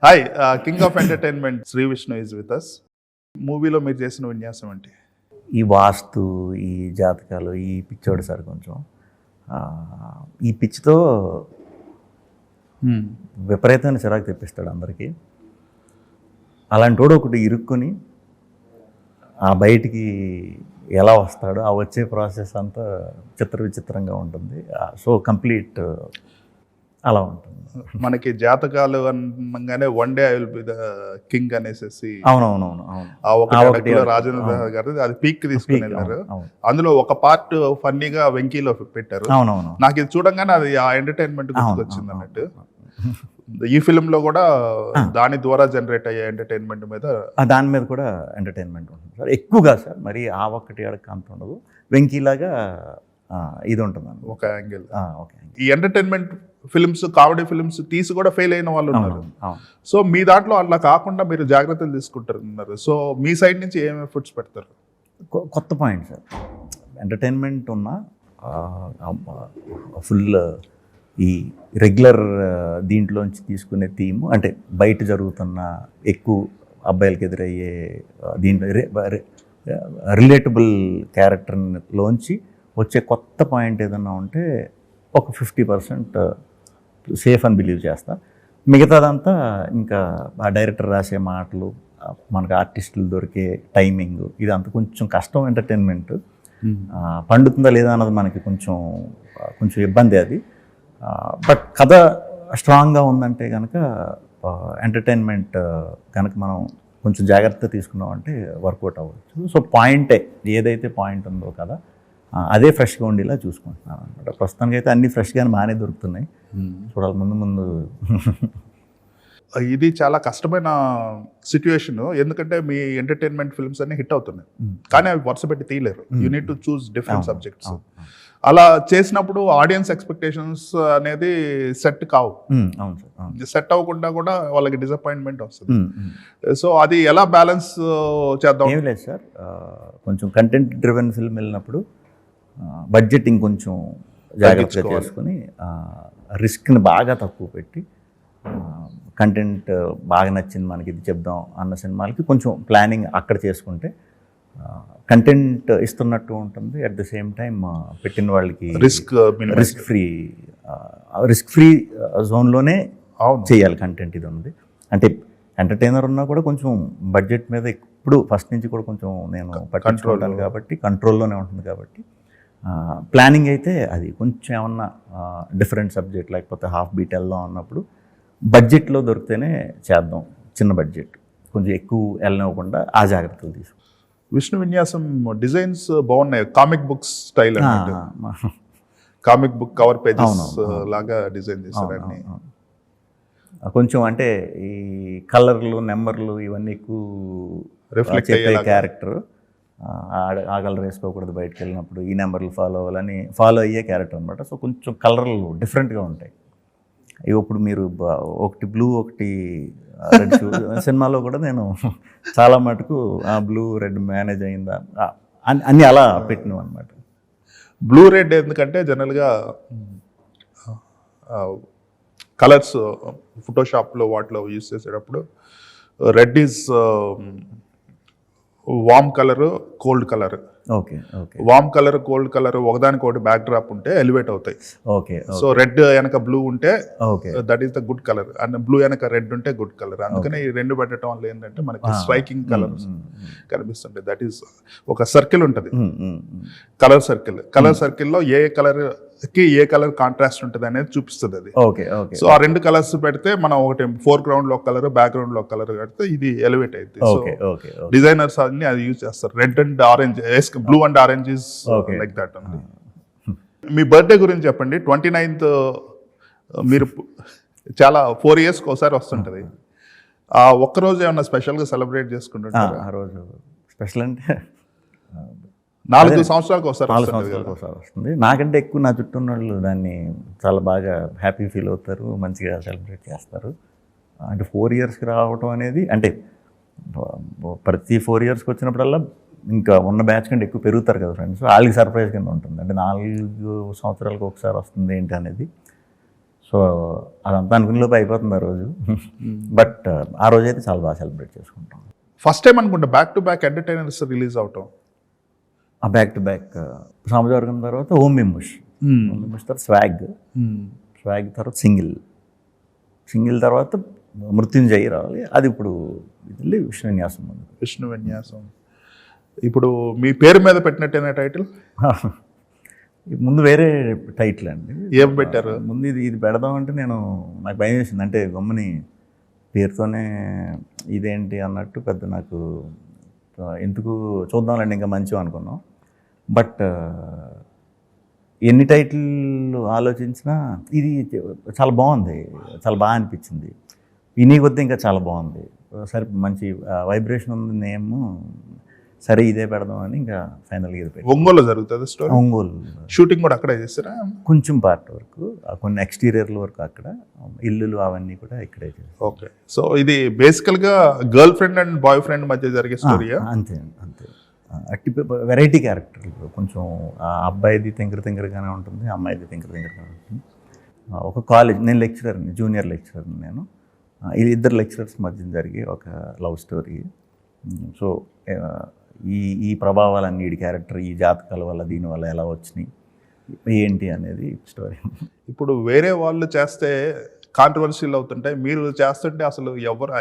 Hi king of entertainment Shri Vishnu is with us. మూవీలో మీరు చేసిన విన్యాసం ఏంటి? ఈ వాస్తు, ఈ జాతకాలు, ఈ పిచ్చోడు సార్ కొంచెం ఈ పిచ్చితో విపరీతమైన చిరాకు తెప్పిస్తాడు అందరికీ. అలాంటి వాడు ఒకటి ఇరుక్కుని ఆ బయటికి ఎలా వస్తాడో ఆ వచ్చే ప్రాసెస్ అంతా విచిత్రంగా ఉంటుంది. సో కంప్లీట్ అలా ఉంటుంది. మనకి జాతకాలు అనగానే one day I will be the king అనేసి అవునవునవును ఆ ఒకటి రాజేంద్ర గారు అది పీక్ తీసుకుని వెళ్ళారు. అందులో ఒక పార్ట్ ఫన్నీగా వెంకీలో పెట్టారు. అవునవును, నాకు ఇది చూడంగానే అది ఆ ఎంటర్టైన్మెంట్ గుర్తుకొచ్చింది అన్నట్టు. ఈ ఫిల్మ్ లో కూడా దాని ద్వారా జనరేట్ అయ్యే ఎంటర్టైన్మెంట్ మీద దాని మీద కూడా ఎంటర్టైన్మెంట్ ఉంటుంది సార్. ఎక్కువగా సార్, మరి ఆ ఒక్కటి అడగ అంత ఉండదు. వెంకీలాగా ఇది ఉంటుంది ఒక యాంగిల్. ఈ ఎంటర్టైన్మెంట్ ఫిల్మ్స్, కామెడీ ఫిల్మ్స్ తీసి కూడా ఫెయిల్ అయిన వాళ్ళు ఉన్నారు. సో మీ దాంట్లో అట్లా కాకుండా మీరు జాగ్రత్తలు తీసుకుంటున్నారు. సో మీ సైడ్ నుంచి ఏం ఎఫర్ట్స్ పెడతారు? కొత్త పాయింట్ సార్. ఎంటర్టైన్మెంట్ ఉన్న ఫుల్ ఈ రెగ్యులర్ దీంట్లోంచి తీసుకునే థీమ్, అంటే బయట జరుగుతున్న ఎక్కువ అబ్బాయిలకి ఎదురయ్యే దీంట్లో రిలేటబుల్ క్యారెక్టర్లోంచి వచ్చే కొత్త పాయింట్ ఏదన్నా ఉంటే ఒక 50% సేఫ్ అని బిలీవ్ చేస్తా. మిగతాదంతా ఇంకా ఆ డైరెక్టర్ రాసే మాటలు, మనకు ఆర్టిస్టులు దొరికే టైమింగ్, ఇదంతా కొంచెం కష్టం. ఎంటర్టైన్మెంట్ పండుతుందా లేదా అన్నది మనకి కొంచెం ఇబ్బంది అది. బట్ కథ స్ట్రాంగ్గా ఉందంటే కనుక ఎంటర్టైన్మెంట్ కనుక మనం కొంచెం జాగ్రత్త తీసుకున్నామంటే వర్కౌట్ అవ్వచ్చు. సో పాయింటే, ఏదైతే పాయింట్ ఉందో కదా అదే ఫ్రెష్గా ఉండేలా చూసుకుంటున్నాను అనమాట. ప్రస్తుతానికి అయితే అన్ని ఫ్రెష్గానే బాగానే దొరుకుతున్నాయి. చూడాలి ముందు. ఇది చాలా కష్టమైన సిచ్యువేషన్. ఎందుకంటే మీ ఎంటర్టైన్మెంట్ ఫిల్మ్స్ అన్ని హిట్ అవుతున్నాయి, కానీ అవి వరుస పెట్టి తీయలేరు. You need to choose different subjects. అలా చేసినప్పుడు ఆడియన్స్ ఎక్స్పెక్టేషన్స్ అనేది సెట్ కావు. సెట్ అవ్వకుండా కూడా వాళ్ళకి డిసప్పాయింట్మెంట్ వస్తుంది. సో అది ఎలా బ్యాలెన్స్ చేద్దాం? ఏం లేదు సార్, కొంచెం కంటెంట్ డ్రివెన్ ఫిల్మ్ వెళ్ళినప్పుడు బడ్జెట్ ఇంకొంచెం జాగ్రత్తగా చేసుకుని రిస్క్ని బాగా తక్కువ పెట్టి కంటెంట్ బాగా నచ్చింది మనకి ఇది చెప్దాం అన్న సినిమాలకి కొంచెం ప్లానింగ్ అక్కడ చేసుకుంటే కంటెంట్ ఇస్తున్నట్టు ఉంటుంది. అట్ ద సేమ్ టైం పెట్టిన వాళ్ళకి రిస్క్ ఫ్రీ జోన్లోనే చేయాలి కంటెంట్. ఇది ఉంది అంటే ఎంటర్టైనర్ ఉన్నా కూడా కొంచెం బడ్జెట్ మీద ఇప్పుడు ఫస్ట్ నుంచి కూడా కొంచెం నేను పట్టించుకుంటాను కాబట్టి కంట్రోల్లోనే ఉంటుంది. కాబట్టి ప్లానింగ్ అయితే అది కొంచెం ఏమన్నా డిఫరెంట్ సబ్జెక్ట్ లేకపోతే హాఫ్ బీట్ వెళ్దాం అన్నప్పుడు బడ్జెట్లో దొరికితేనే చేద్దాం. చిన్న బడ్జెట్ కొంచెం ఎక్కువ వెళ్ళనివ్వకుండా ఆ జాగ్రత్తలు తీసుకుంటాం. విష్ణు విన్యాసం డిజైన్స్ బాగున్నాయి, comic books style. Comic book cover pages లాగా డిజైన్ చేశారు. కొంచెం అంటే ఈ కలర్లు, నెంబర్లు ఇవన్నీ ఎక్కువ రిఫ్లెక్ట్ అయ్యే క్యారెక్టర్. ఆ కలర్ వేసుకోకూడదు బయటకు వెళ్ళినప్పుడు, ఈ నెంబర్లు ఫాలో అయ్యే క్యారెక్టర్ అనమాట. సో కొంచెం కలర్లు డిఫరెంట్గా ఉంటాయి. ఇప్పుడు మీరు ఒకటి బ్లూ ఒకటి రెడ్ సినిమాలో కూడా నేను చాలా మటుకు ఆ బ్లూ రెడ్ మేనేజ్ అయిందా అన్నీ అలా పెట్టినాం అనమాట. బ్లూ రెడ్ ఎందుకంటే జనరల్గా కలర్స్ ఫోటోషాప్లో వాటిలో యూజ్ చేసేటప్పుడు red is warm colour, cold colour. Warm colour, cold colour ఒకదానికొకటి బ్యాక్ డ్రాప్ ఉంటే ఎలివేట్ అవుతాయి. సో రెడ్ వెనక బ్లూ ఉంటే that is the good colour, and blue వెనక రెడ్ ఉంటే గుడ్ కలర్. అందుకని ఈ రెండు పెట్టడం వల్ల ఏంటంటే మనకి స్ట్రైకింగ్ కలర్ కనిపిస్తుంటాయి. దట్ ఈస్ ఒక సర్కిల్ ఉంటుంది, కలర్ సర్కిల్. కలర్ సర్కిల్లో ఏ కలర్ కి ఏ కలర్ కాంట్రాస్ట్ ఉంటుంది అనేది చూపిస్తుంది అది. సో ఆ రెండు కలర్స్ పెడితే మనం ఒకటి ఫోర్ గ్రౌండ్ లో ఒక కలర్, బ్యాక్ గ్రౌండ్ లో ఒక కలర్ పెడితే ఇది ఎలివేట్ అయింది. సో డిజైనర్స్ అన్ని అది యూజ్ చేస్తారు. Red and orange, blue and orange is like that ఉంది. మీ బర్త్డే గురించి చెప్పండి. 29th మీరు చాలా 4 years ఒకసారి వస్తుంటది. ఆ ఒక్కరోజు ఏమన్నా స్పెషల్గా సెలబ్రేట్ చేసుకుంటుంటారు? ఆ రోజు స్పెషల్ అంటే 4 సంవత్సరాలకు ఒకసారి వస్తుంది. నాకంటే ఎక్కువ నా చుట్టూ ఉన్న వాళ్ళు దాన్ని చాలా బాగా హ్యాపీ ఫీల్ అవుతారు, మంచిగా సెలబ్రేట్ చేస్తారు. అంటే 4 yearsకి రావటం అనేది, అంటే ప్రతి 4 yearsకి వచ్చినప్పుడల్లా ఇంకా ఉన్న బ్యాచ్ కంటే ఎక్కువ పెరుగుతారు కదా ఫ్రెండ్స్. వాళ్ళకి సర్ప్రైజ్ కింద ఉంటుంది. అంటే 4 సంవత్సరాలకు ఒకసారి వస్తుంది ఏంటి అనేది. సో అదంతా అనుకునే లోపు అయిపోతుంది ఆ రోజు. బట్ ఆ రోజు అయితే చాలా బాగా సెలబ్రేట్ చేసుకుంటాం. ఫస్ట్ టైం అనుకుంటా back to back entertainers release అవటం. ఆ బ్యాక్ టు బ్యాక్ సామజవర్గం తర్వాత ఓం మెంబర్స్ తర్వాత స్వాగ్ తర్వాత సింగిల్ తర్వాత మృత్యుంజయ్ రావాలి. అది ఇప్పుడు ఇది విష్ణు విన్యాసం ఉంది. విష్ణు విన్యాసం ఇప్పుడు మీ పేరు మీద పెట్టినట్టేనా టైటిల్? ముందు వేరే టైటిల్ అండి. ఏం పెట్టారు? ముందు ఇది పెడదామంటే నాకు భయం వేసింది. అంటే గమ్మని పేరుతోనే ఇదేంటి అన్నట్టు పెద్ద నాకు ఎందుకు చూద్దాంలేండి ఇంకా మంచిగా అనుకున్నాం. బట్ ఎన్ని టైటిల్ ఆలోచించినా ఇది చాలా బాగుంది, చాలా బాగా అనిపించింది. విని కొద్దీ ఇంకా చాలా బాగుంది. సరే మంచి వైబ్రేషన్ ఉంది నేమ్, సరే ఇదే పెడదామని ఇంకా ఫైనల్గా ఇది పెట్టి. ఒంగోలు జరుగుతుంది స్టోరీ? ఒంగోలు. షూటింగ్ కూడా అక్కడే చేస్తారా? కొంచెం పార్ట్ వరకు, కొన్ని ఎక్స్టీరియర్ల వరకు అక్కడ, ఇల్లులు అవన్నీ కూడా ఇక్కడే చేస్తాం. ఓకే. సో ఇది బేసికల్గా girl friend and boy friend మధ్య జరిగే స్టోరీయా? అంతే. అట్టి వెరైటీ క్యారెక్టర్లు. కొంచెం ఆ అబ్బాయిది తింకరగానే ఉంటుంది, అమ్మాయిది తింకరగానే ఉంటుంది. ఒక కాలేజ్, నేను లెక్చరర్ని, జూనియర్ లెక్చరర్ని నేను. ఇద్దరు లెక్చరర్స్ మధ్య జరిగే ఒక లవ్ స్టోరీ. సో ఈ ప్రభావాలన్నీ ఈ క్యారెక్టర్, ఈ జాతకాల వల్ల దీనివల్ల ఎలా వచ్చినాయి ఏంటి అనేది స్టోరీ. ఇప్పుడు వేరే వాళ్ళు చేస్తే కాంట్రవర్షియల్ అవుతుంటాయి, మీరు చేస్తుంటే అసలు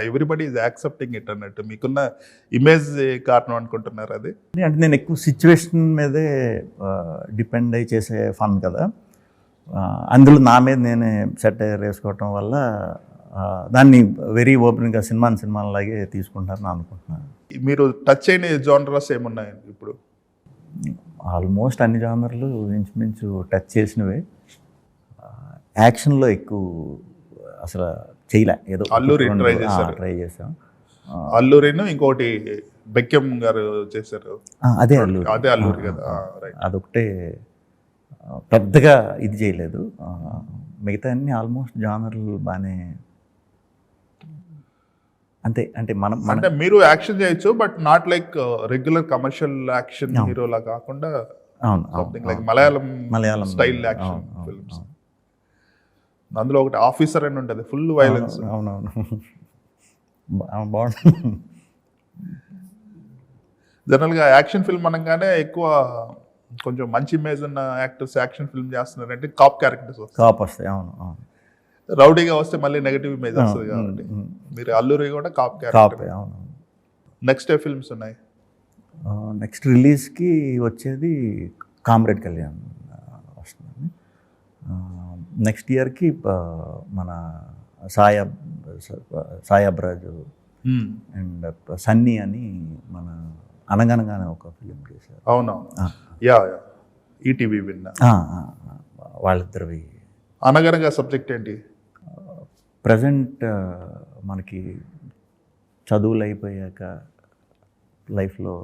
ఎవ్రీబడి ఈజ్ యాక్సెప్టింగ్ ఇట్ అన్నట్టు మీకున్న ఇమేజ్ కారణం అనుకుంటున్నారు అది? అంటే నేను ఎక్కువ సిచ్యువేషన్ మీదే డిపెండ్ అయ్యి చేసే ఫన్ కదా, అందులో నా మీద నేనే సెట్ వేసుకోవటం వల్ల దాన్ని వెరీ ఓపెన్గా సినిమాలాగే తీసుకుంటారని అనుకుంటున్నాను. మీరు టచ్ అయిన జానర్స్ ఏమున్నాయండి ఇప్పుడు? ఆల్మోస్ట్ అన్ని జానర్లు ఇంచుమించు టచ్ చేసినవే. యాక్షన్లో ఎక్కువ అసలు చేయలే, ఏదో అల్లూరి ట్రై చేసాం. అల్లూరిను ఇంకోటి బెక్కెం గారు చేశారు, అదే అల్లూరి కదా. అదొకటే పెద్దగా ఇది చేయలేదు. మిగతా అన్ని ఆల్మోస్ట్ జానర్లు బాగానే. అంటే అంటే మీరు యాక్షన్ చేయొచ్చు, but not like regular commercial action హీరోలా కాకుండా something like Malayalam style action films. అందులో ఒకటి ఆఫీసర్ అని ఉంటుంది, ఫుల్ వైలెన్స్. అవునవును, బాగుంటుంది. జనరల్గా యాక్షన్ ఫిల్మ్ అనగానే ఎక్కువ కొంచెం మంచి ఇమేజ్ ఉన్న యాక్టర్స్ యాక్షన్ ఫిల్మ్ చేస్తున్నారంటే కాప్ క్యారెక్టర్స్ వస్తాయి. అవును. రౌడీగా వస్తే మళ్ళీ నెగటివ్ ఇమేజ్ వస్తుంది కాబట్టి మీరు అల్లూరి కూడా కాప్ క్యారెక్టర్. అవును. నెక్స్ట్ ఏ ఫిల్మ్స్ ఉన్నాయి? నెక్స్ట్ రిలీజ్కి వచ్చేది కామ్రేడ్ కళ్యాణ్ వస్తుంది. నెక్స్ట్ ఇయర్కి మన సాయాబ్రాజు అండ్ సన్నీ అని మన అనగనగానే ఒక ఫిలిం చేశారు. అవునవును, యా ఈటీవీ విన్నా. వాళ్ళిద్దరివి. అనగనగా సబ్జెక్ట్ ఏంటి? ప్రజెంట్ మనకి చదువులు అయిపోయాక లైఫ్లో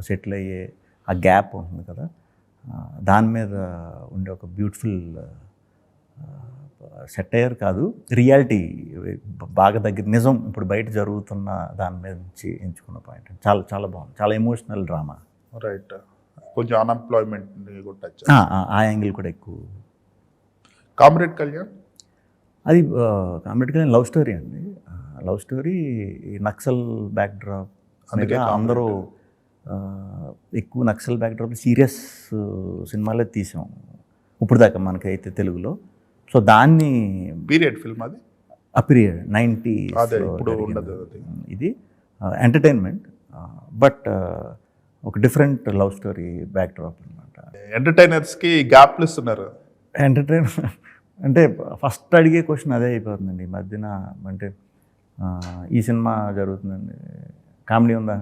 సెటిల్ అయ్యే ఆ గ్యాప్ ఉంటుంది కదా, దాని మీద ఉండే ఒక బ్యూటిఫుల్ సెటైర్ కాదు, రియాలిటీ బాగా దగ్గర నిజం ఇప్పుడు బయట జరుగుతున్న దాని మీద నుంచి ఎంచుకున్న పాయింట్. చాలా చాలా బాగుంది, చాలా ఎమోషనల్ డ్రామా. రైట్. కొంచెం అన్ఎంప్లాయ్మెంట్ ఆ యాంగిల్ కూడా ఎక్కువ. కామ్రేడ్ కళ్యాణ్ అది కామ్రేడ్ కళ్యాణ్ లవ్ స్టోరీ అండి. Love story, Naxal backdrop. అందుకే అందరూ ఎక్కువ నక్సల్ బ్యాక్డ్రాప్ సీరియస్ సినిమాలే తీసాం ఇప్పుడు దాకా మనకైతే తెలుగులో. సో దాన్ని పీరియడ్ ఫిల్మ్ అది, ఆ పీరియడ్ 90s. ఇది ఎంటర్టైన్మెంట్, బట్ ఒక డిఫరెంట్ లవ్ స్టోరీ బ్యాక్డ్రాప్ అనమాట. ఎంటర్టైనర్స్కి గ్యాప్లు ఇస్తున్నారు. ఎంటర్టైన్మెంట్ అంటే ఫస్ట్ అడిగే క్వశ్చన్ అదే అయిపోతుందండి ఈ మధ్యన. అంటే ఈ సినిమా జరుగుతుందండి, కామెడీ ఉందా?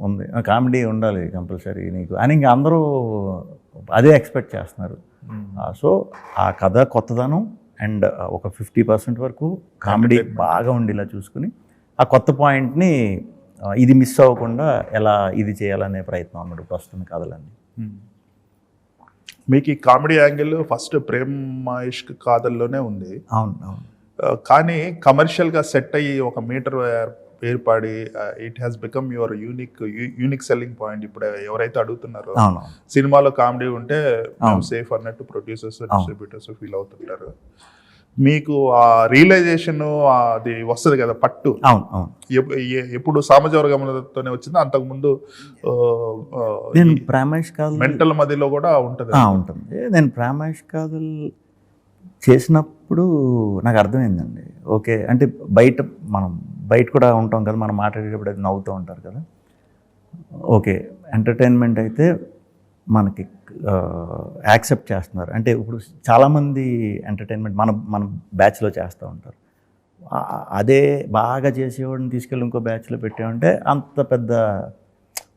ఉంది, కామెడీ ఉండాలి కంపల్సరీ నీకు అని ఇంకా అందరూ అదే ఎక్స్పెక్ట్ చేస్తున్నారు. సో ఆ కథ కొత్తదనం అండ్ ఒక 50% వరకు కామెడీ బాగా ఉండేలా చూసుకుని ఆ కొత్త పాయింట్ని ఇది మిస్ అవ్వకుండా ఎలా ఇది చేయాలనే ప్రయత్నం అన్నట్టు ప్రస్తుతం కథలన్నీ. మీకు ఈ కామెడీ యాంగిల్ ఫస్ట్ ప్రేమ్ ఇష్క్ కాదల్లోనే ఉంది. అవును. కానీ కమర్షియల్గా సెట్ అయ్యి 1 మీటర్ ఏర్పడి it has become your unique selling point. ఇప్పుడు ఎవరైతే అడుగుతున్నారో అవును సినిమాలో కామెడీ ఉంటే సేఫ్ అన్నట్టు ప్రొడ్యూసర్స్ డిస్ట్రిబ్యూటర్స్ ఫీల్ అవుతుంటారు. మీకు ఆ రియలైజేషన్ అది వస్తుంది కదా పట్టు. అవును అవును ఎప్పుడు సామజవర్గంతోనే వచ్చింది, అంతకుముందు నేను ప్రేమేష్ కాదు మెంటల్ మదిలో కూడా ఉంటుంది. ఉంటుంది. నేను ప్రేమేష్ కాదుల్ చేసినప్పుడు నాకు అర్థమైందండి. ఓకే అంటే బయట కూడా ఉంటాం కదా, మనం మాట్లాడేటప్పుడు అది నవ్వుతూ ఉంటారు కదా. ఓకే ఎంటర్టైన్మెంట్ అయితే మనకి యాక్సెప్ట్ చేస్తున్నారు. అంటే ఇప్పుడు చాలామంది ఎంటర్టైన్మెంట్ మన బ్యాచ్లో చేస్తూ ఉంటారు. అదే బాగా చేసేవాడిని తీసుకెళ్ళి ఇంకో బ్యాచ్లో పెట్టామంటే అంత పెద్ద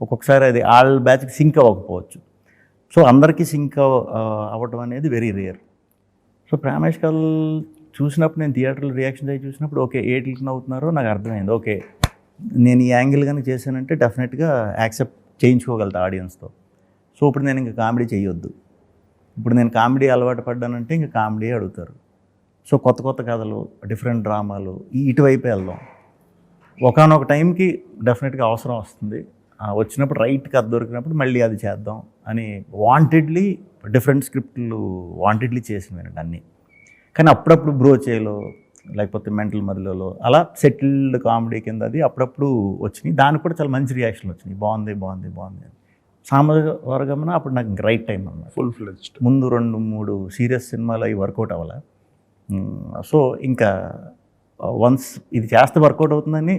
ఒక్కొక్కసారి అది వాళ్ళ బ్యాచ్కి సింక్ అవ్వకపోవచ్చు. సో అందరికీ సింక్ అవ్వటం అనేది వెరీ రేర్. సో ప్రేమేష్ కల్ చూసినప్పుడు నేను థియేటర్లో రియాక్షన్ అయ్యి చూసినప్పుడు ఓకే ఏటికి నవ్వుతున్నారో నాకు అర్థమైంది. ఓకే నేను ఈ యాంగిల్ కనుక చేశానంటే డెఫినెట్గా యాక్సెప్ట్ చేయించుకోగలుగుతా ఆడియన్స్తో. సో ఇప్పుడు నేను ఇంకా కామెడీ చేయొద్దు. ఇప్పుడు నేను కామెడీ అలవాటు పడ్డానంటే ఇంకా కామెడీ అడుగుతారు. సో కొత్త కథలు, డిఫరెంట్ డ్రామాలు ఇటువైపే వెళ్దాం. ఒకనొక టైంకి డెఫినెట్గా అవసరం వస్తుంది. వచ్చినప్పుడు రైట్ కథ దొరికినప్పుడు మళ్ళీ అది చేద్దాం అని వాంటెడ్లీ డిఫరెంట్ స్క్రిప్ట్లు వాంటెడ్లీ చేసినవి అన్నీ. కానీ అప్పుడప్పుడు బ్రోచేలో లేకపోతే మెంటల్ మదిలో అలా సెటిల్డ్ కామెడీ కింద అది అప్పుడప్పుడు వచ్చినాయి. దానికి కూడా చాలా మంచి రియాక్షన్లు వచ్చినాయి. బాగుంది అని. సామవర్గమన అప్పుడు నాకు రైట్ టైం అన్నమాట. Full fledged. ముందు 2-3 సీరియస్ సినిమాలు అవి వర్కౌట్ అవ్వాలి. సో ఇంకా వన్స్ ఇది చేస్తే వర్కౌట్ అవుతుందని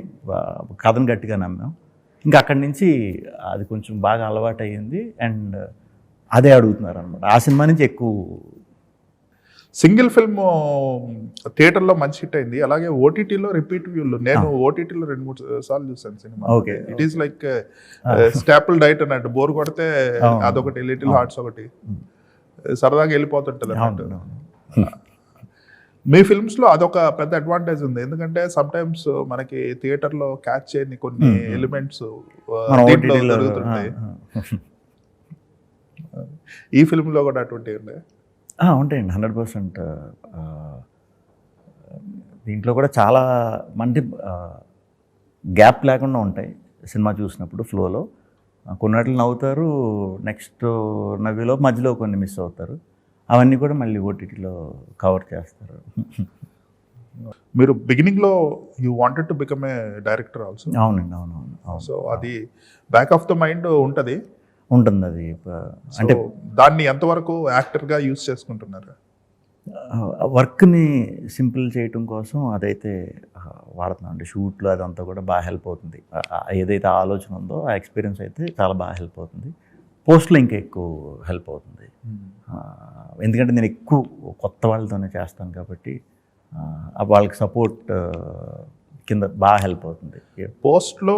కథను గట్టిగా నమ్మాం. ఇంకా అక్కడి నుంచి అది కొంచెం బాగా అలవాటు అయ్యింది. అండ్ అదే అడుగుతున్నారు అనమాట. ఆ సినిమా నుంచి ఎక్కువ సింగిల్ ఫిల్మ్ థియేటర్లో మంచి హిట్ అయింది. అలాగే ఓటీటీలో రిపీట్ వ్యూలు. నేను ఓటీటీలో 2-3 సార్లు చూసాను cinema. Okay it is like staple diet అన్నట్టు. బోర్ కొడితే అదొకటి, లిటిల్ హార్ట్స్ ఒకటి, సరదాగా వెళ్ళిపోతుంటుంది అన్నట్టు. మీ ఫిల్మ్స్లో అదొక పెద్ద అడ్వాంటేజ్ ఉంది. ఎందుకంటే సమ్ టైమ్స్ మనకి థియేటర్లో క్యాచ్ చేయని కొన్ని ఎలిమెంట్స్ దీంట్లో జరుగుతుంటాయి. ఈ ఫిల్మ్లో కూడా అటువంటివి ఉన్నాయి. ఉంటాయండి 100%. దీంట్లో కూడా చాలా మంది గ్యాప్ లేకుండా ఉంటాయి సినిమా చూసినప్పుడు. ఫ్లోలో కొన్నిట్లు నవ్వుతారు, నెక్స్ట్ నవ్వులో మధ్యలో కొన్ని మిస్ అవుతారు. అవన్నీ కూడా మళ్ళీ ఓటీటీలో కవర్ చేస్తారు. మీరు బిగినింగ్లో you wanted to become a director also. అవునండి అవును. సో అది బ్యాక్ ఆఫ్ ద మైండ్ ఉంటుంది. అది అంటే దాన్ని ఎంతవరకు యాక్టర్గా యూజ్ చేసుకుంటున్నారు? వర్క్ని సింపుల్ చేయటం కోసం అదైతే వాడుతున్నాం అండి. షూట్లో అదంతా కూడా బాగా హెల్ప్ అవుతుంది. ఏదైతే ఆలోచన ఉందో ఆ ఎక్స్పీరియన్స్ అయితే చాలా బాగా హెల్ప్ అవుతుంది. పోస్ట్లో ఇంకా ఎక్కువ హెల్ప్ అవుతుంది. ఎందుకంటే నేను ఎక్కువ కొత్త వాళ్ళతోనే చేస్తాను కాబట్టి వాళ్ళకి సపోర్ట్ కింద బాగా హెల్ప్ అవుతుంది. పోస్ట్లో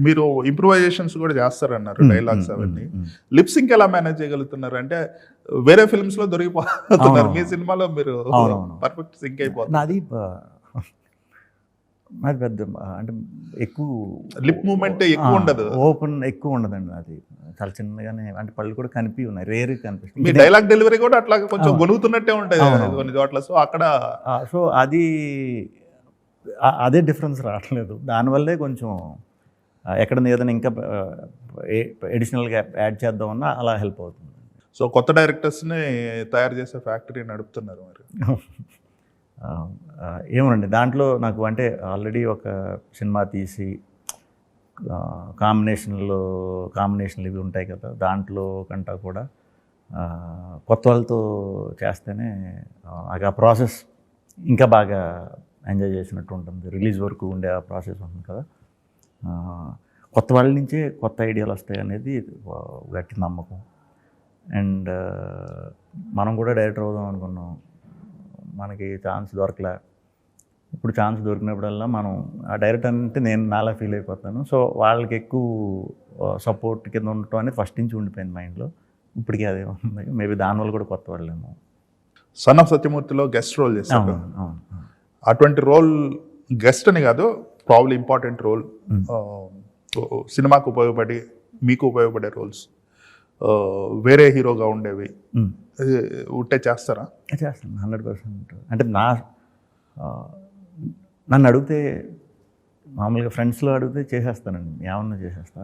మీరు ఇంప్రూవైజేషన్స్ కూడా చేస్తారన్నారు, డైలాగ్స్ అవన్నీ. లిప్సింగ్ ఎలా మేనేజ్ చేయగలుగుతున్నారు? అంటే వేరే ఫిల్మ్స్ లో దొరికిపోతున్నారు, మీ సినిమాలో మీరు పర్ఫెక్ట్ సింక్ అయిపోతుంది. నాది పెద్ద అంటే ఎక్కువ లిప్ మూమెంట్ ఎక్కువ ఉండదు, ఓపెన్ ఎక్కువ ఉండదండి. అది చాలా చిన్నగానే, అంటే పళ్ళు కూడా ఉన్నాయి, రేర్గా కనిపిస్తుంది. మీ డైలాగ్ డెలివరీ కూడా అట్లా కొంచెం గొనుగుతున్నట్టే ఉంటుంది కొన్ని చోట్ల. సో అక్కడ అదే డిఫరెన్స్ రావట్లేదు. దానివల్లే కొంచెం ఎక్కడ ఏదైనా ఇంకా ఎడిషనల్గా యాడ్ చేద్దామన్నా అలా హెల్ప్ అవుతుంది. సో కొత్త డైరెక్టర్స్ని తయారు చేసే ఫ్యాక్టరీ నడుపుతున్నారు మరి. ఏమోనండి, దాంట్లో నాకు అంటే ఆల్రెడీ ఒక సినిమా తీసి కాంబినేషన్లు ఇవి ఉంటాయి కదా, దాంట్లో కంటా కూడా కొత్త వాళ్ళతో చేస్తేనే నాకు ఆ ప్రాసెస్ ఇంకా బాగా ఎంజాయ్ చేసినట్టు ఉంటుంది. రిలీజ్ వరకు ఉండే ఆ ప్రాసెస్ ఉంటుంది కదా, కొత్త వాళ్ళ నుంచే కొత్త ఐడియాలు వస్తాయి అనేది గట్టి నమ్మకం. అండ్ మనం కూడా డైరెక్టర్ అవుదాం అనుకున్నాం, మనకి ఛాన్స్ దొరకలే. ఇప్పుడు ఛాన్స్ దొరికినప్పుడల్లా మనం ఆ డైరెక్టర్ అంటే నేను నాలా ఫీల్ అయిపోతాను. సో వాళ్ళకి ఎక్కువ సపోర్ట్ కింద ఉండటం అనేది ఫస్ట్ నుంచి ఉండిపోయింది మైండ్లో. ఇప్పటికీ అదే ఉంది. మేబీ దానివల్ల కూడా కొత్త వాళ్ళేమో. సన్ ఆఫ్ సత్యమూర్తిలో గెస్ట్ రోల్ చేస్తాను. అటువంటి రోల్ గెస్ట్ అని కాదు, ప్రాబ్లీ ఇంపార్టెంట్ రోల్, సినిమాకు ఉపయోగపడి మీకు ఉపయోగపడే రోల్స్ వేరే హీరోగా ఉండేవి ఉంటే చేస్తారా? చేస్తాను 100%. అంటే నన్ను అడిగితే మామూలుగా ఫ్రెండ్స్లో అడిగితే చేసేస్తానండి, ఏమన్నా చేసేస్తా.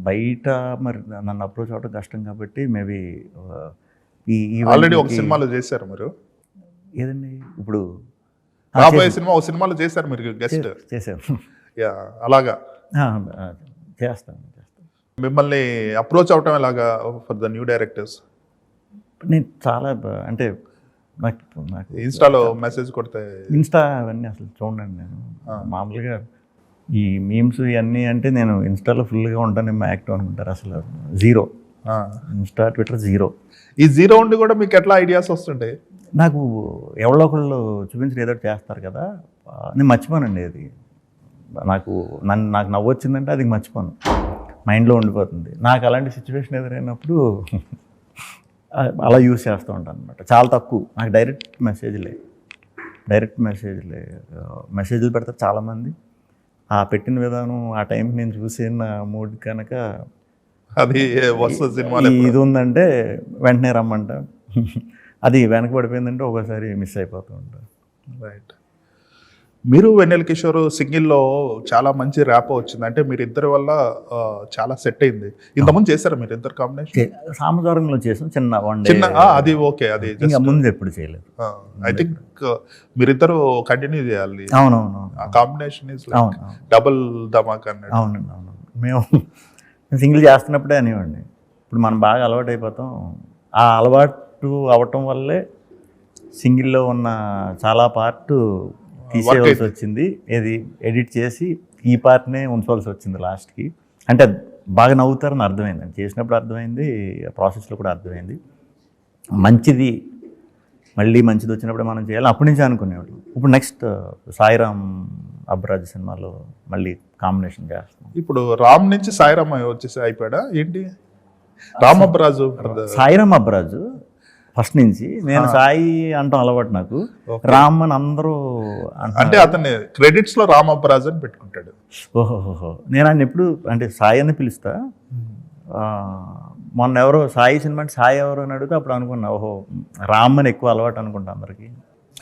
బయట మరి నన్ను అప్రోచ్ అవ్వడం కష్టం కాబట్టి మేబీ ఈ ఆల్రెడీ ఒక సినిమాలో చేశారు మీరు, ఏదండి ఇప్పుడు రాబోయే సినిమా ఒక సినిమాలో చేశారు మీరు గెస్ట్. చేశాను. యా, అలాగా చేస్తాను. మిమ్మల్ని అప్రోచ్ అవటం ఎలాగా ఫర్ ద న్యూ డైరెక్టర్స్? నేను చాలా అంటే నాకు ఇన్స్టాలో మెసేజ్ కొడితే, ఇన్స్టా అవన్నీ అసలు చూడండి. నేను మామూలుగా ఈ మీమ్స్ ఇవన్నీ అంటే నేను ఇన్స్టాలో ఫుల్గా ఉంటానేమో యాక్టివ్ అనుకుంటారు. అసలు జీరో, ఇన్స్టా ట్విట్టర్ జీరో. ఈ జీరో ఉండి కూడా మీకు ఎట్లా ఐడియాస్ వస్తుంటాయి? నాకు ఎవరో ఒకళ్ళు చూపించి ఏదో చేస్తారు కదా, నేను మర్చిపోనండి. అది నాకు నవ్వు వచ్చిందంటే అది మర్చిపోను, మైండ్లో ఉండిపోతుంది. నాకు అలాంటి సిచ్యువేషన్ ఎదురైనప్పుడు అలా యూస్ చేస్తూ ఉంటాను అనమాట. చాలా తక్కువ నాకు డైరెక్ట్ మెసేజ్లు పెడతారు చాలామంది. ఆ పెట్టిన విధానం ఆ టైంకి నేను చూసిన మూడ్ కనుక అది వస్తుంది సినిమా ఇది ఉందంటే వెంటనే రమ్మంట. అది వెనకబడిపోయిందంటే ఒకసారి మిస్ అయిపోతూ ఉంటాను. రైట్. మీరు వెన్నెల కిషోర్ సింగిల్లో చాలా మంచి ర్యాప్ వచ్చింది, అంటే మీరు ఇద్దరి వల్ల చాలా సెట్ అయింది. ఇంతకుముందు చేశారా మీరు ఇద్దరు కాంబినేషన్? సామజవరంలో చేసాం, చిన్న చిన్న అది ఓకే. అది ఇంకా ముందు ఎప్పుడు చేయలేదు. ఐ థింక్ మీరిద్దరు కంటిన్యూ చేయాలి. అవునవును, ఆ కాంబినేషన్ ఇస్ లైక్ డబుల్ ధమాకా అన్నట్టు. అవునండి, అవును. మేము సింగిల్ చేస్తున్నప్పుడే అనివ్వండి, ఇప్పుడు మనం బాగా అలవాటు అయిపోతాం. ఆ అలవాటు అవ్వటం వల్లే సింగిల్లో ఉన్న చాలా పార్ట్ తీసేయవలసి వచ్చింది. ఏది ఎడిట్ చేసి ఈ పార్ట్నే ఉంచవలసి వచ్చింది లాస్ట్కి. అంటే బాగా నవ్వుతారని అర్థమైంది, చేసినప్పుడు అర్థమైంది, ప్రాసెస్లో కూడా అర్థమైంది. మంచిది మళ్ళీ మంచిది వచ్చినప్పుడు మనం చేయాలి, అప్పటి నుంచి అనుకునేవాళ్ళు. ఇప్పుడు నెక్స్ట్ సాయిరామ్ అబ్రాజ్ సినిమాలో మళ్ళీ కాంబినేషన్ చేస్తాం. ఇప్పుడు రామ్ నుంచి సాయిరామ్ వచ్చేసి అయిపోయాడా ఏంటి? రామ్ అబ్రాజు, సాయిరామ్ అబ్రాజు ఫస్ట్ నుంచి. నేను సాయి అంటాం అలవాటు నాకు, రామ్ అని అందరూ అంటే అతన్ని క్రెడిట్స్ లో రామ్ అబ్రాజ్ అని పెట్టుకుంటాడు. ఓహోహో, నేను ఆయన ఎప్పుడు అంటే సాయి అని పిలుస్తా. మొన్న ఎవరో సాయి సినిమా అంటే సాయి ఎవరు అని అడిగితే అప్పుడు అనుకున్నా, ఓహో రామ్ అని ఎక్కువ అలవాటు అనుకుంటా అందరికి.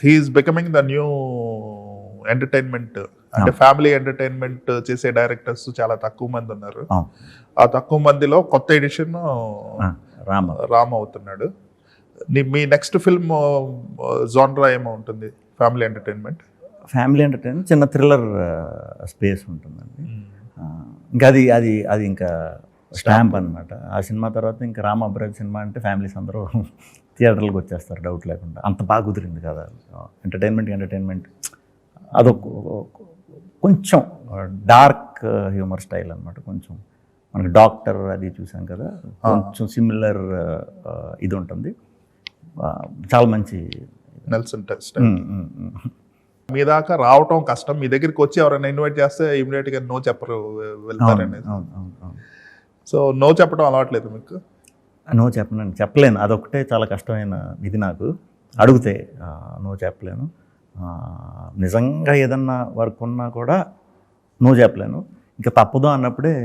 He's becoming the new entertainment, అంటే ఫ్యామిలీ ఎంటర్టైన్మెంట్ చేసే డైరెక్టర్స్ చాలా తక్కువ మంది ఉన్నారు. ఆ తక్కువ మందిలో కొత్త ఎడిషన్ రామ్ అవుతున్నాడు. మీ నెక్స్ట్ ఫిల్మ్ జానరా ఏమో ఉంటుంది? ఫ్యామిలీ ఎంటర్టైన్మెంట్ చిన్న థ్రిల్లర్ స్పేస్ ఉంటుందండి. ఇంకా అది ఇంకా స్టాంప్ అనమాట. ఆ సినిమా తర్వాత ఇంకా రామ్ అబ్రాజ్ సినిమా అంటే ఫ్యామిలీస్ అందరూ థియేటర్లకు వచ్చేస్తారు డౌట్ లేకుండా, అంత బాగా కుదిరింది కదా. ఎంటర్టైన్మెంట్ అదొక కొంచెం డార్క్ హ్యూమర్ స్టైల్ అనమాట. కొంచెం మనకి డాక్టర్ అది చూసాం కదా, కొంచెం సిమిలర్ ఇది ఉంటుంది. చాలా మంచి నెల్సన్ టెస్ట్. మీ దాకా రావటం కష్టం, మీ దగ్గరికి వచ్చి ఎవరైనా ఇన్వైట్ చేస్తే ఇమీడియట్ గా నో చెప్పరు, వెళ్తారనేది. సో నో చెప్పడం అలవాట్లేదు మీకు? నో చెప్పలేను, అదొకటే చాలా కష్టమైన ఇది నాకు. అడిగితే నో చెప్పలేను. నిజంగా ఏదన్నా వర్క్ ఉన్నా కూడా నో చెప్పలేను, ఇంకా తప్పదు అన్నప్పుడే.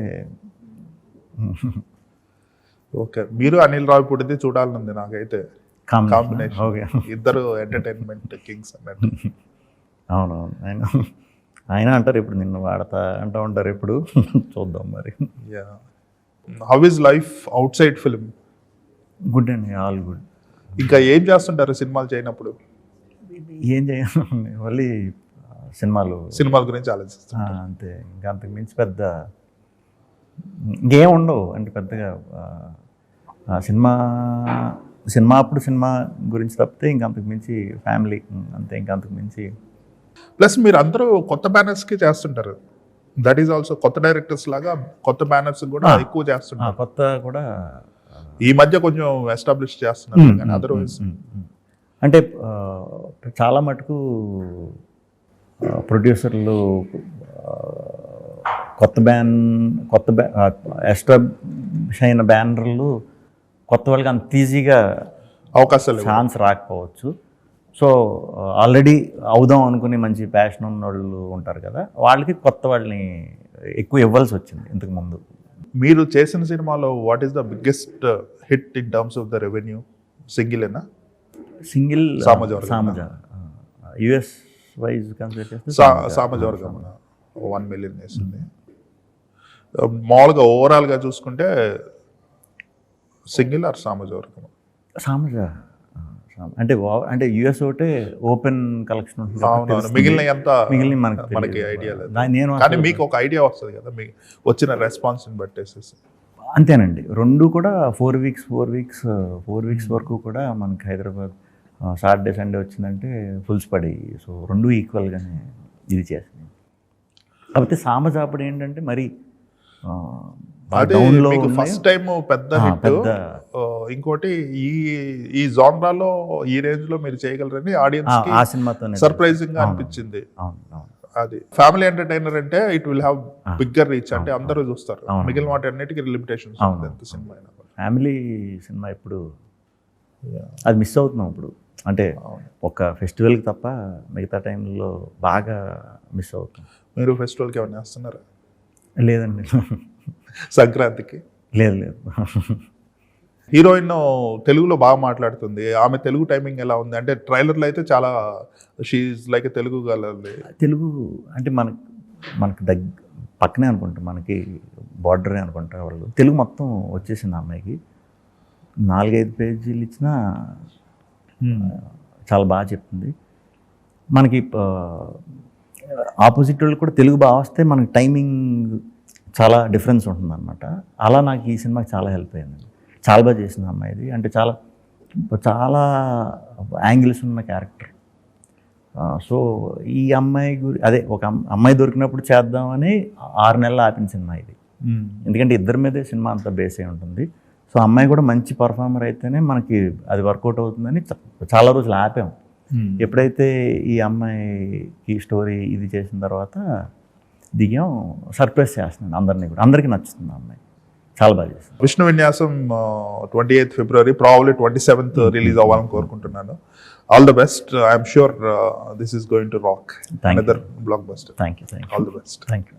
ఓకే, మీరు అనిల్ రావిపూడిది చూడాలనుంది నాకైతే కాంబినేషన్. ఓకే, ఇద్దరు ఎంటర్టైన్మెంట్ కింగ్స్ అన్నట్టు. అవునవును, ఆయన అంటారు ఇప్పుడు నిన్ను వాడతా అంటూ ఉంటారు ఎప్పుడు. చూద్దాం మరి. How is life out side film? Good అండి, ఆల్ గుడ్. ఇంకా ఏం చేస్తుంటారు సినిమాలు చేయనప్పుడు? ఏం చేయను, మళ్ళీ సినిమాల గురించి ఆలోచిస్తాను అంతే. ఇంకా అంతకు మించి పెద్ద ఇంకేం ఉండవు అంటే పెద్దగా. సినిమా అప్పుడు సినిమా గురించి తప్పితే ఇంక అంతకు మించి ఫ్యామిలీ అంతే, ఇంక అంతకు మించి. ప్లస్ మీరు అందరూ కొత్త బ్యానర్స్కి చేస్తుంటారు, దట్ ఈస్ ఆల్సో కొత్త డైరెక్టర్స్ లాగా కొత్త బ్యానర్స్ కూడా ఎక్కువ చేస్తుంటారు. కొత్త కూడా ఈ మధ్య కొంచెం ఎస్టాబ్లిష్ చేస్తున్నారు కానీ అదర్వైజ్ అంటే చాలా మటుకు ప్రొడ్యూసర్లు కొత్త ఎస్టాబ్లిష్ అయిన బ్యానర్లు కొత్త వాళ్ళకి అంత ఈజీగా అవకాశాలు ఛాన్స్ రాకపోవచ్చు. సో ఆల్రెడీ అవుదాం అనుకుని మంచి ప్యాషన్ ఉన్న వాళ్ళు ఉంటారు కదా, వాళ్ళకి కొత్త వాళ్ళని ఎక్కువ ఇవ్వాల్సి వచ్చింది ఇంతకు ముందు. మీరు చేసిన సినిమాలో what is the biggest hit in terms of the revenue? సింగిలేనా? సామజ యుఎస్ వైజ్ కన్సిడర్ చేస్తే సామజవర్గం. 1 million వేసింది. మామూలుగా ఓవరాల్గా చూసుకుంటే సింగిల్ ఆర్ సామాజ వర్గం? సామజ అంటే అంటే యుఎస్ ఒకటే ఓపెన్ కలెక్షన్ ఉంటుంది. అవునవును, మిగిలిన ఎంత మిగిలిన మనకి ఐడియా లేదు. నేను కానీ మీకు ఒక ఐడియా వస్తుంది కదా మీకు వచ్చిన రెస్పాన్స్ని బట్టేసేసి. అంతేనండి, రెండు కూడా 4 వీక్స్ వరకు కూడా మనకి హైదరాబాద్ సాటర్డే సండే వచ్చిందంటే ఫుల్స్ పడి, సో రెండు ఈక్వల్గానే ఇది చేస్తున్నాయి. కాకపోతే సామజాపడి ఏంటంటే మరి మీకు ఫస్ట్ టైం పెద్ద హిట్. ఇంకోటి ఈ జానరాలో ఈ రేంజ్ లో మీరు చేయగలరని ఆడియన్స్ ఆ సినిమాతో సర్ప్రైజింగ్ గా అనిపించింది. అది ఫ్యామిలీ ఎంటర్టైనర్ అంటే it will have bigger reach, అంటే అందరూ చూస్తారు. మిగిలిన వాటి అన్నిటికీ లిమిటేషన్స్ సినిమా అయినా. ఫ్యామిలీ సినిమా ఇప్పుడు అది మిస్ అవుతున్నాం ఇప్పుడు, అంటే ఒక ఫెస్టివల్కి తప్ప మిగతా టైంలో బాగా మిస్ అవుతున్నాం. మీరు ఫెస్టివల్కి ఏమైనా వేస్తున్నారా? లేదండి. సంక్రాంతికి? లేదు. హీరోయిన్ తెలుగులో బాగా మాట్లాడుతుంది. ఆమె తెలుగు టైమింగ్ ఎలా ఉంది? అంటే ట్రైలర్లో అయితే చాలా షీఈ్ లైక్ తెలుగు గలది. తెలుగు అంటే మనకి పక్కనే అనుకుంటా, మనకి బార్డరే అనుకుంటా వాళ్ళు. తెలుగు మొత్తం వచ్చేసింది అమ్మాయికి. 4-5 పేజీలు ఇచ్చినా చాలా బాగా చెప్తుంది. మనకి ఆపోజిట్ వాళ్ళు కూడా తెలుగు బాగా వస్తే మనకి టైమింగ్ చాలా డిఫరెన్స్ ఉంటుంది అనమాట. అలా నాకు ఈ సినిమాకి చాలా హెల్ప్ అయిందండి. చాలా బాగా చేసింది అమ్మాయిది. అంటే చాలా చాలా యాంగిల్స్ ఉన్న క్యారెక్టర్. సో ఈ అమ్మాయి అదే ఒక అమ్మాయి దొరికినప్పుడు చేద్దామని 6 నెలలు ఆపిన సినిమా ఇది. ఎందుకంటే ఇద్దరి మీదే సినిమా అంతా బేస్ అయి ఉంటుంది. సో అమ్మాయి కూడా మంచి పర్ఫార్మర్ అయితేనే మనకి అది వర్కౌట్ అవుతుందని చాలా రోజులు ఆపాము. ఎప్పుడైతే ఈ అమ్మాయికి స్టోరీ ఇది చేసిన తర్వాత దిగాం, సర్ప్రైజ్ చేస్తున్నాను అందరినీ కూడా. అందరికీ నచ్చుతుంది అమ్మాయి, చాలా బాగా చేస్తుంది. విష్ణు విన్యాసం 28 ఫిబ్రవరి, ప్రాబబ్లీ 27th రిలీజ్ అవ్వాలని కోరుకుంటున్నాను. All the best. I'm sure this is going to rock. Another block buster. Thank you. All the best. Thank you.